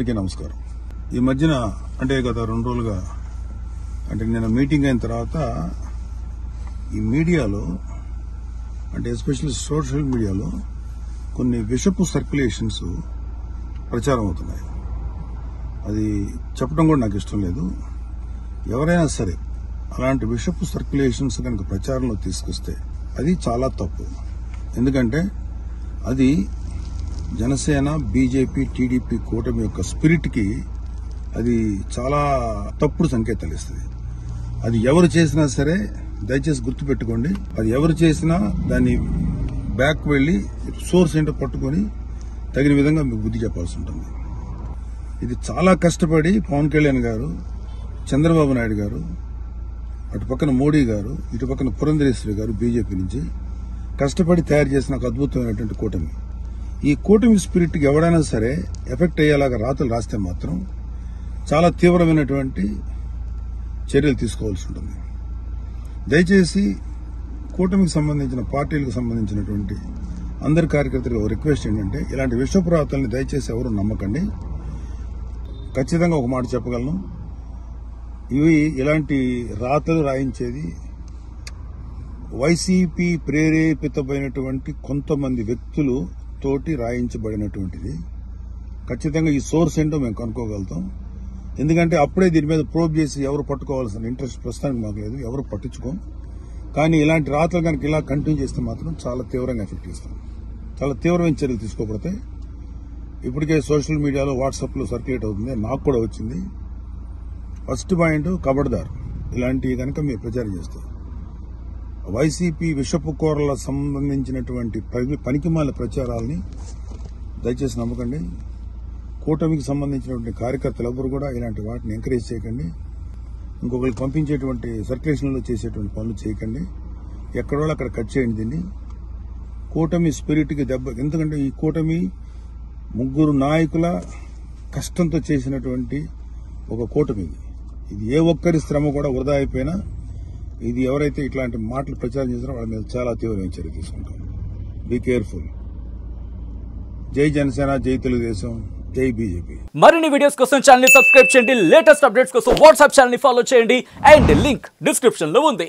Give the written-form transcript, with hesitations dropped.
అందరికీ నమస్కారం. ఈ మధ్యన అంటే గత 2 రోజులుగా అంటే నేను మీటింగ్ అయిన తర్వాత ఈ మీడియాలో అంటే ఎస్పెషల్లీ సోషల్ మీడియాలో కొన్ని విషపు సర్క్యులేషన్స్ ప్రచారం అవుతున్నాయి. అది చెప్పడం కూడా నాకు ఇష్టం లేదు. ఎవరైనా సరే అలాంటి విషపు సర్క్యులేషన్స్ కనుక ప్రచారంలో తీసుకొస్తే అది చాలా తప్పు. ఎందుకంటే అది జనసేన, బీజేపీ, టీడీపీ కూటమి యొక్క స్పిరిట్ కి అది చాలా తప్పుడు సంకేతాలు ఇస్తుంది. అది ఎవరు చేసినా సరే దయచేసి గుర్తుపెట్టుకోండి. అది ఎవరు చేసినా దాన్ని బ్యాక్ వెళ్లి సోర్స్ ఏంటో పట్టుకొని తగిన విధంగా మీకు బుద్ధి చెప్పాల్సి ఉంటుంది. ఇది చాలా కష్టపడి పవన్ కళ్యాణ్ గారు, చంద్రబాబు నాయుడు గారు, అటు పక్కన మోడీ గారు, ఇటు పక్కన పురంధరేశ్వరి గారు బీజేపీ నుంచి కష్టపడి తయారు చేసిన ఒక అద్భుతమైనటువంటి కూటమి. ఈ కూటమి స్పిరిట్ కి ఎవడైనా సరే ఎఫెక్ట్ అయ్యేలాగా రాతలు రాస్తే మాత్రం చాలా తీవ్రమైనటువంటి చర్యలు తీసుకోవాల్సి ఉంటుంది. దయచేసి కూటమికి సంబంధించిన పార్టీలకు సంబంధించినటువంటి అందరి కార్యకర్తలకు రిక్వెస్ట్ ఏంటంటే ఇలాంటి విషపు రాతల్ని దయచేసి ఎవరు నమ్మకండి. ఖచ్చితంగా ఒక మాట చెప్పగలను, ఇలాంటి రాతలు రాయించేది వైసీపీ ప్రేరేపితమైనటువంటి కొంతమంది వ్యక్తులు తోటి రాయించబడినటువంటిది. ఖచ్చితంగా ఈ సోర్స్ ఏంటో మేము కనుక్కోగలుగుతాం. ఎందుకంటే అప్పుడే దీని మీద ప్రోబ్ చేసి ఎవరు పట్టుకోవాల్సిన ఇంట్రెస్ట్ ప్రస్తుతానికి మాకు లేదు, ఎవరు పట్టించుకోం. కానీ ఇలాంటి రాతలు కనుక ఇలా కంటిన్యూ చేస్తే మాత్రం చాలా తీవ్రంగా ఎఫెక్ట్ ఇస్తాం. చాలా తీవ్రమైన చర్యలు తీసుకోబడతాయి. ఇప్పటికే సోషల్ మీడియాలో వాట్సాప్లో సర్క్యులేట్ అవుతుంది, నాకు కూడా వచ్చింది. ఫస్ట్ పాయింట్, కబడ్దార్ ఇలాంటివి కనుక మీరు ప్రచారం చేస్తారు. వైసీపీ విషపు కూరల సంబంధించినటువంటి పనికిమాల ప్రచారాలని దయచేసి నమ్మకండి. కూటమికి సంబంధించినటువంటి కార్యకర్తలు ఎవరు కూడా ఇలాంటి వాటిని ఎంకరేజ్ చేయకండి. ఇంకొకరికి పంపించేటువంటి సర్క్యులేషన్లో చేసేటువంటి పనులు చేయకండి. ఎక్కడో అక్కడ కట్ చేయండి దీన్ని. కూటమి స్పిరిట్కి దెబ్బ. ఎందుకంటే ఈ కూటమి 3 నాయకుల కష్టంతో చేసినటువంటి ఒక కూటమి. ఇది ఏ ఒక్కరి శ్రమ కూడా వృధా అయిపోయినా ఇది ఎవరైతే ఇట్లాంటి మాటలు ప్రచారం చేస్తారో వాళ్ళ మీద చాలా తీవ్రమైన చర్య తీసుకుంటాం. Be careful. జై జనసేన, జై తెలుగుదేశం, జై బీజేపీ. మరిన్ని వీడియోస్ కోసం ఛానల్ ని సబ్స్క్రైబ్ చేయండి. లేటెస్ట్ అప్డేట్స్ కోసం వాట్సాప్ ఛానల్ ని ఫాలో చేయండి. అండ్ లింక్ డిస్క్రిప్షన్ లో ఉంది.